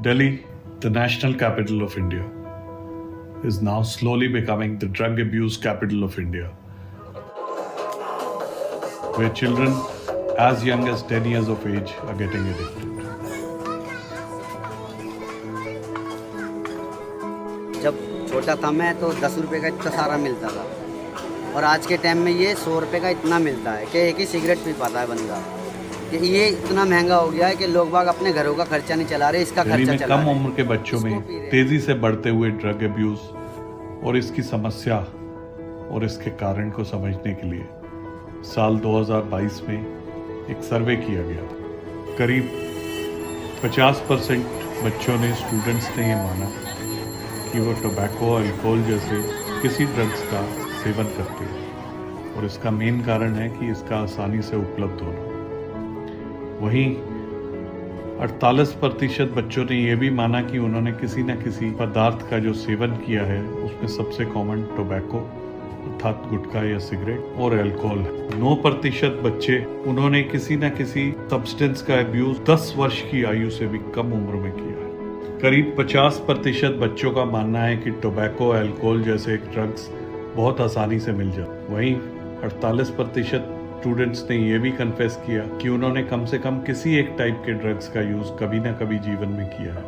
Delhi, the national capital of India, is now slowly becoming the drug abuse capital of India, where children as young as 10 years of age are getting addicted. जब छोटा था मैं तो 10 रुपए का इतना सारा मिलता था और आज के टाइम में ये 100 रुपए का इतना मिलता है कि एक ही सिगरेट पी पाता है बंदा। कि ये इतना महंगा हो गया है कि लोग बाग अपने घरों का खर्चा नहीं चला रहे, इसका खर्चा चला रहे। कम उम्र के बच्चों में तेजी से बढ़ते हुए ड्रग अब्यूज और इसकी समस्या और इसके कारण को समझने के लिए साल 2022 में एक सर्वे किया गया। करीब 50% बच्चों ने, स्टूडेंट्स ने ये माना कि वो टोबैको, अल्कोहल जैसे किसी ड्रग्स का सेवन करते हैं और इसका मेन कारण है कि इसका आसानी से उपलब्ध होना। वहीं 48% बच्चों ने यह भी माना कि उन्होंने किसी न किसी पदार्थ का जो सेवन किया है उसमें सबसे कॉमन टोबैको अर्थात गुटखा या सिगरेट और अल्कोहल है। 9% बच्चे उन्होंने किसी न किसी सब्सटेंस का अब्यूज 10 वर्ष की आयु से भी कम उम्र में किया है। करीब 50% बच्चों का मानना है कि टोबैको, अल्कोहल जैसे ड्रग्स बहुत आसानी से मिल जाते। वहीं 48% स्टूडेंट्स ने यह भी कन्फेस किया कि उन्होंने कम से कम किसी एक टाइप के ड्रग्स का यूज कभी ना कभी जीवन में किया है।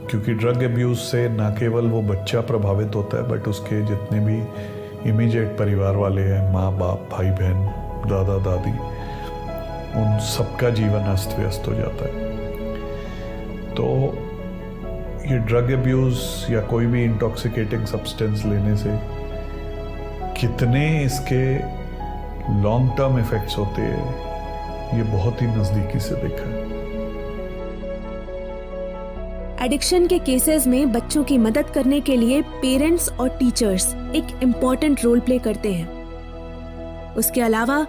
क्योंकि ड्रग अब्यूज से न केवल वो बच्चा प्रभावित होता है बट उसके जितने भी इमीडिएट परिवार वाले हैं, माँ बाप, भाई बहन, दादा दादी, उन सबका जीवन अस्त व्यस्त हो जाता है। तो ये ड्रग अब्यूज या कोई भी इंटॉक्सिकेटिंग सब्सटेंस लेने से कितने इसके लॉन्ग टर्म इफेक्ट्स होते हैं ये बहुत ही नजदीकी से देखा है। एडिक्शन के केसेस में बच्चों की मदद करने के लिए पेरेंट्स और टीचर्स एक इम्पॉर्टेंट रोल प्ले करते हैं। उसके अलावा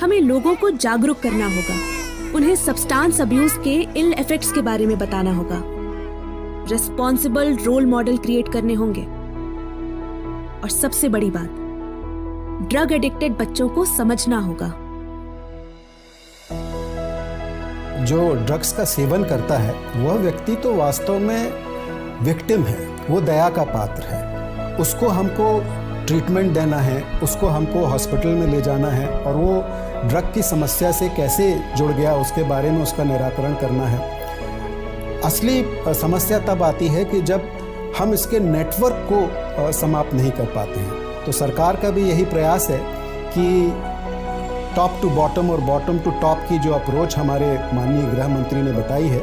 हमें लोगों को जागरूक करना होगा, उन्हें सब्सटेंस अब्यूज के इल इफेक्ट्स के बारे में बताना होगा, रिस्पॉन्सिबल रोल मॉडल क्रिएट करने होंगे और सबसे बड़ी बात, ड्रग एडिक्टेड बच्चों को समझना होगा। जो ड्रग्स का सेवन करता है वह व्यक्ति तो वास्तव में विक्टिम है, वो दया का पात्र है। उसको हमको ट्रीटमेंट देना है, उसको हमको हॉस्पिटल में ले जाना है और वो ड्रग की समस्या से कैसे जुड़ गया उसके बारे में उसका निराकरण करना है। असली समस्या तब आती है कि जब हम इसके नेटवर्क को समाप्त नहीं कर पाते हैं। तो सरकार का भी यही प्रयास है कि टॉप टू बॉटम और बॉटम टू टॉप की जो अप्रोच हमारे माननीय गृह मंत्री ने बताई है,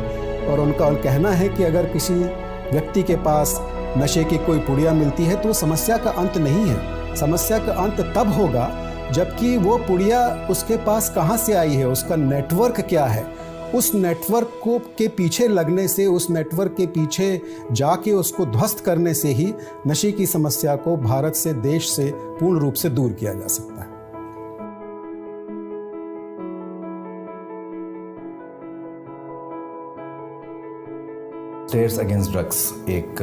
और उनका कहना है कि अगर किसी व्यक्ति के पास नशे की कोई पुड़िया मिलती है तो समस्या का अंत नहीं है। समस्या का अंत तब होगा जबकि वो पुड़िया उसके पास कहाँ से आई है, उसका नेटवर्क क्या है। उस नेटवर्क को के पीछे लगने से, उस नेटवर्क के पीछे जाके उसको ध्वस्त करने से ही नशे की समस्या को भारत से, देश से पूर्ण रूप से दूर किया जा सकता है। स्टेयर्स अगेंस्ट ड्रग्स एक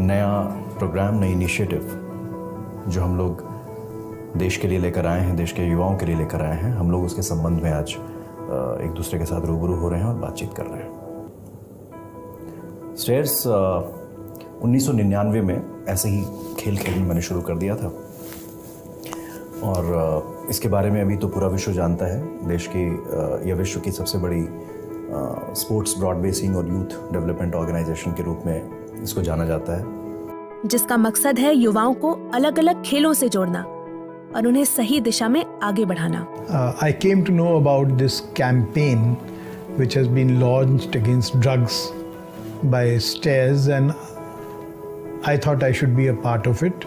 नया प्रोग्राम, नई इनिशिएटिव जो हम लोग देश के लिए लेकर आए हैं, देश के युवाओं के लिए लेकर आए हैं। हम लोग उसके संबंध में आज एक दूसरे के साथ रूबरू हो रहे हैं और बातचीत कर रहे हैं। स्टेयर्स 1999 में ऐसे ही खेल में मैंने शुरू कर दिया था और इसके बारे में अभी तो पूरा विश्व जानता है। देश की या विश्व की सबसे बड़ी स्पोर्ट्स ब्रॉड बेसिंग और यूथ डेवलपमेंट ऑर्गेनाइजेशन के रूप में इसको जाना जाता है, जिसका मकसद है युवाओं को अलग अलग खेलों से जोड़ना और उन्हें सही दिशा में आगे बढ़ाना। I came to know about this campaign which has been launched against drugs by STAIRS and I thought I should be a part of it.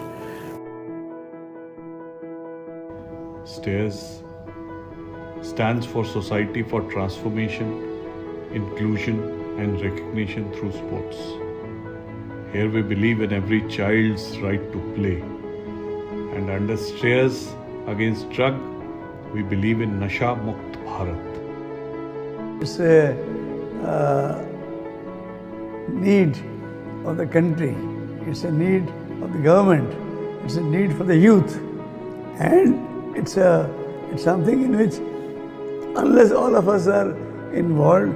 STAIRS stands for Society for Transformation, Inclusion and Recognition through Sports. Here we believe in every child's right to play. And under STAIRS against drug, we believe in Nasha Mukt Bharat. It's a need of the country, it's a need of the government, it's a need for the youth, and it's something in which unless all of us are involved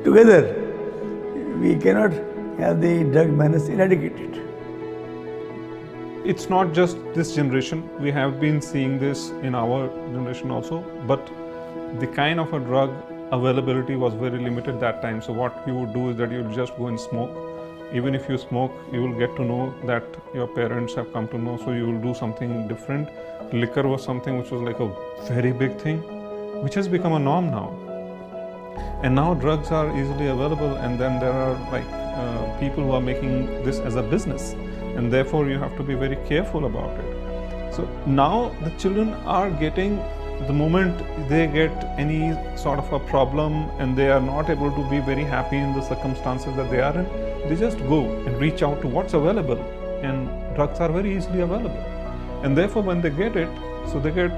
together, we cannot have the drug menace eradicated. It's not just this generation, we have been seeing this in our generation also, but the kind of a drug availability was very limited that time. So what you would do is that you would just go and smoke. Even if you smoke, you will get to know that your parents have come to know, so you will do something different. Liquor was something which was like a very big thing, which has become a norm now. And now drugs are easily available, and then there are people who are making this as a business, and therefore you have to be very careful about it. So now the children are getting, the moment they get any sort of a problem and they are not able to be very happy in the circumstances that they are in, they just go and reach out to what's available, and drugs are very easily available. And therefore when they get it, so they get,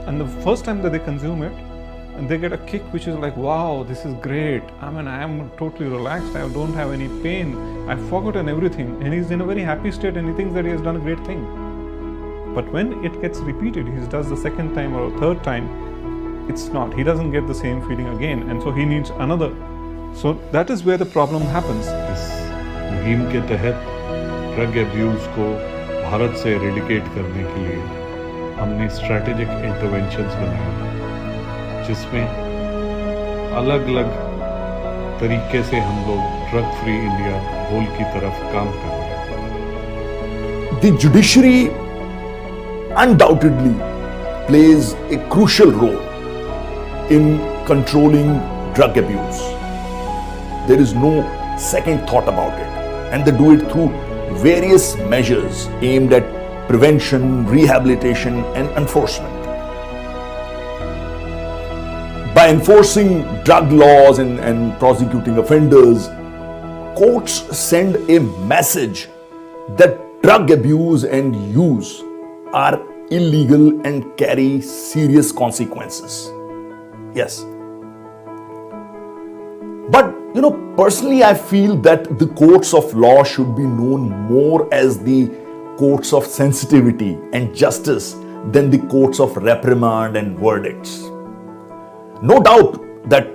and the first time that they consume it, and they get a kick which is like, wow, this is great. I mean, I am totally relaxed. I don't have any pain. I've forgotten everything. And he's in a very happy state and he thinks that he has done a great thing. But when it gets repeated, he does the second time or third time, it's not. He doesn't get the same feeling again. And so he needs another. So that is where the problem happens. इस मुहिम के तहत drug abuse को भारत से eradicate करने के लिए हमने स्ट्रैटेजिक इंटरवेंशंस बनाए हैं, जिसमें अलग अलग तरीके से हम लोग ड्रग फ्री इंडिया गोल की तरफ काम कर रहे हैं. The judiciary undoubtedly plays a crucial role in controlling drug abuse. There is no second thought about it, and they do it through various measures aimed at prevention, rehabilitation, and enforcement. By enforcing drug laws and prosecuting offenders, courts send a message that drug abuse and use are illegal and carry serious consequences. Yes. But, personally I feel that the courts of law should be known more as the courts of sensitivity and justice than the courts of reprimand and verdicts. No doubt that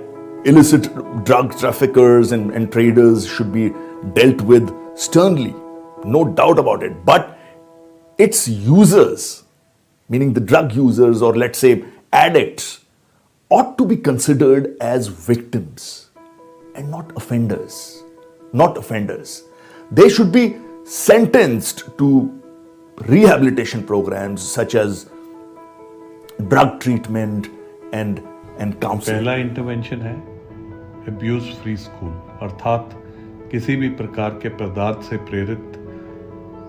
illicit drug traffickers and traders should be dealt with sternly. No doubt about it. But its users, meaning the drug users or let's say addicts, ought to be considered as victims and not offenders. Not offenders. They should be sentenced to rehabilitation programs such as drug treatment and counseling. पहला intervention है abuse free school, अर्थात किसी भी प्रकार के पदार्थ से प्रेरित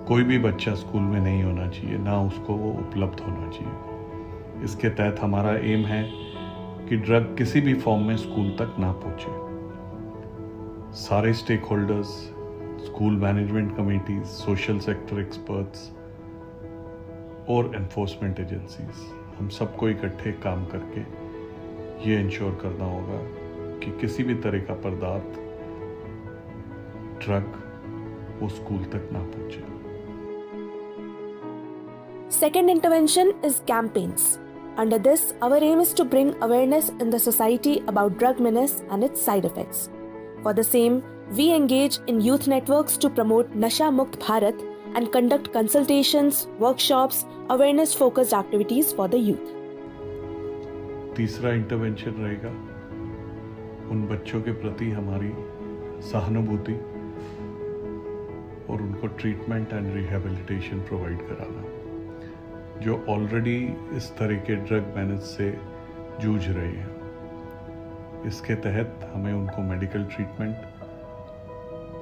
कोई भी बच्चा स्कूल में नहीं होना चाहिए, ना उसको वो उपलब्ध होना चाहिए. इसके तहत हमारा एम है कि ड्रग किसी भी फॉर्म में स्कूल तक ना पहुंचे. सारे stakeholders, school management committees, social sector experts और एनफोर्समेंट एजेंसीज, हम सबको इकट्ठे काम करके ये इंश्योर करना होगा कि किसी भी तरह का पदार्थ, ड्रग, वो स्कूल तक ना पहुंचे. Second intervention is campaigns. Under this, our aim is to bring awareness in the society about drug menace and its side effects. For the same, we engage in youth networks to promote Nasha Mukt Bharat and conduct consultations, workshops, awareness-focused activities for the youth. तीसरा intervention रहेगा उन बच्चों के प्रति हमारी सहानुभूति और उनको ट्रीटमेंट एंड रिहैबिलिटेशन प्रोवाइड कराना, जो ऑलरेडी इस तरह के ड्रग मैनेज से जूझ रहे हैं. इसके तहत हमें उनको मेडिकल ट्रीटमेंट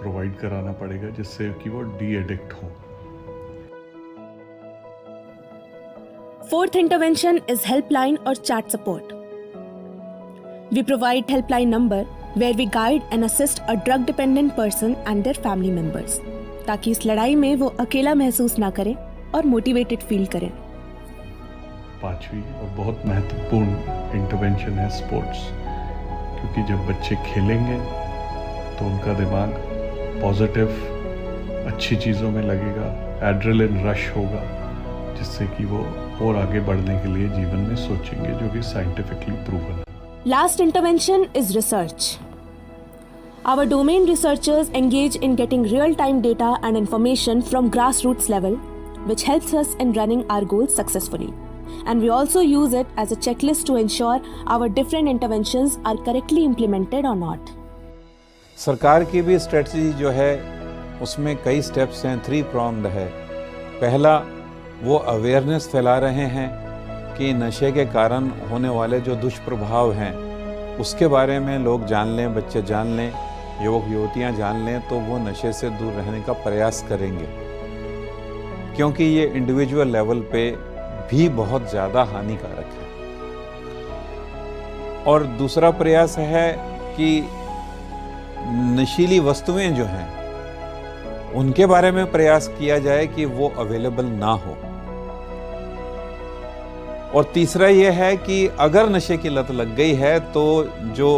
प्रोवाइड कराना पड़ेगा जिससे कि वो डी एडिक्ट हों. Fourth intervention is helpline or chat support. We provide helpline number where we guide and assist a drug dependent person and their family members, ताकि इस लड़ाई में वो अकेला महसूस ना करें और मोटिवेटेड फील करें. पांचवी और बहुत महत्वपूर्ण इंटरवेंशन है स्पोर्ट्स, क्योंकि जब बच्चे खेलेंगे तो उनका दिमाग पॉजिटिव अच्छी चीज़ों में लगेगा, एड्रेनलिन रश होगा जिससे कि वो और आगे बढ़ने के लिए जीवन में सोचेंगे, जो कि साइंटिफिकली प्रूवन है। Last intervention is research. Our domain researchers engage in getting real-time data and information from grassroots level, which helps us in running our goals successfully. And we also use it as a checklist to ensure our different interventions are correctly implemented or not. सरकार की भी strategy जो है उसमें कई steps हैं, 3 pronged है। पहला, वो अवेयरनेस फैला रहे हैं कि नशे के कारण होने वाले जो दुष्प्रभाव हैं उसके बारे में लोग जान लें, बच्चे जान लें, युवक युवतियां जान लें, तो वो नशे से दूर रहने का प्रयास करेंगे, क्योंकि ये इंडिविजुअल लेवल पे भी बहुत ज़्यादा हानिकारक है। और दूसरा प्रयास है कि नशीली वस्तुएं जो हैं उनके बारे में प्रयास किया जाए कि वो अवेलेबल ना हो। और तीसरा ये है कि अगर नशे की लत लग गई है तो जो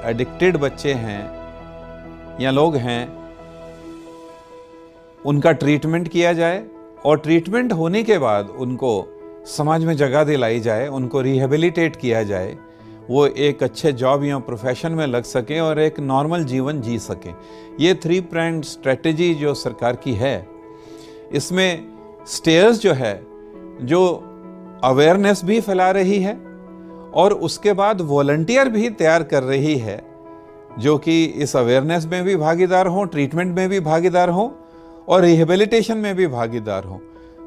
एडिक्टेड बच्चे हैं या लोग हैं उनका ट्रीटमेंट किया जाए, और ट्रीटमेंट होने के बाद उनको समाज में जगह दिलाई जाए, उनको रिहेबिलिटेट किया जाए, वो एक अच्छे जॉब या प्रोफेशन में लग सकें और एक नॉर्मल जीवन जी सकें। ये 3 pronged स्ट्रेटजी जो सरकार की है, इसमें स्टेयर्स जो है जो अवेयरनेस भी फैला रही है और उसके बाद वॉलंटियर भी तैयार कर रही है जो कि इस अवेयरनेस में भी भागीदार हों, ट्रीटमेंट में भी भागीदार हों और रिहेबिलिटेशन में भी भागीदार हों।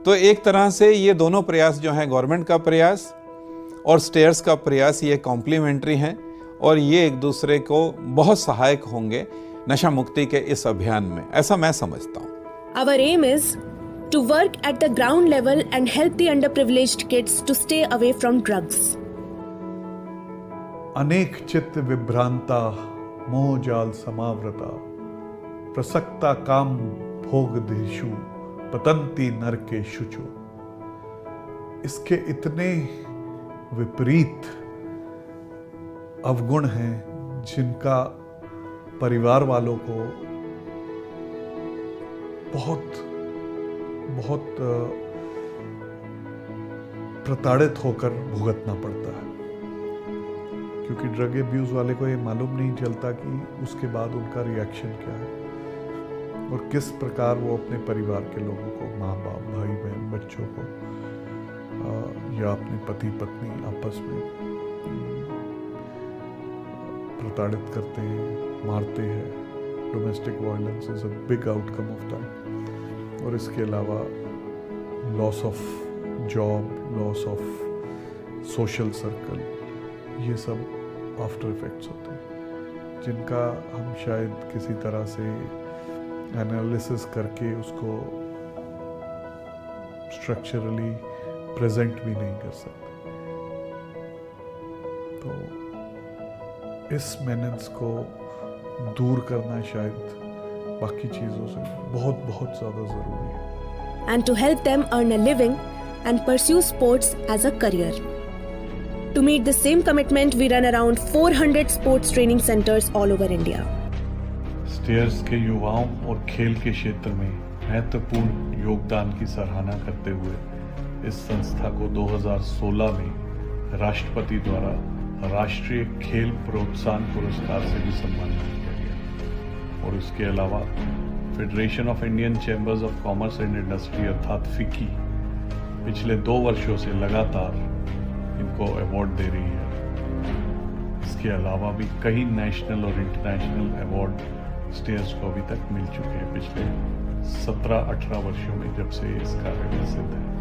तो एक तरह से ये दोनों प्रयास जो हैं, गवर्नमेंट का प्रयास और स्टेयर्स का प्रयास, ये कॉम्प्लीमेंट्री हैं और ये एक दूसरे को बहुत सहायक होंगे नशा मुक्ति के इस अभियान में, ऐसा मैं समझता हूँ। Our aim is to work at the ground level and help the underprivileged kids to stay away from drugs. अनेक चित्त विभ्रांता मोह जाल समावृता प्रसक्ता काम भोग देशु पतंती नरके शुचो। इसके इतने विपरीत अवगुण हैं जिनका परिवार वालों को बहुत प्रताड़ित होकर भुगतना पड़ता है, क्योंकि ड्रग एब्यूज वाले को ये मालूम नहीं चलता कि उसके बाद उनका रिएक्शन क्या है और किस प्रकार वो अपने परिवार के लोगों को, माँ बाप, भाई बहन, बच्चों को या अपने पति पत्नी आपस में प्रताड़ित करते हैं, मारते हैं। Domestic violence is a big outcome of that. और इसके अलावा loss of job, loss of social circle, ये सब आफ्टर इफेक्ट्स होते हैं जिनका हम शायद किसी तरह से एनालिसिस करके उसको स्ट्रक्चरली प्रेजेंट भी नहीं कर सकते। तो इस मेनेंस को दूर करना शायद बाकी चीज़ों से बहुत ज़्यादा ज़रूरी है। And to help them earn a living and pursue sports as a career. To meet the same commitment, we run around 400 sports training centers all over India. Stairs के युवाओं और खेल के क्षेत्र में महत्वपूर्ण योगदान की सराहना करते हुए इस संस्था को 2016 में राष्ट्रपति द्वारा राष्ट्रीय खेल प्रोत्साहन पुरस्कार से भी सम्मानित किया गया। और इसके अलावा federation of Indian chambers of commerce and industry अर्थात फिक्की पिछले 2 वर्षों से लगातार इनको अवार्ड दे रही है। इसके अलावा भी कई नेशनल और इंटरनेशनल अवार्ड स्टेयर्स को अभी तक मिल चुके हैं पिछले 17-18 वर्षों में, जब से इस कार्य में सिद्ध है।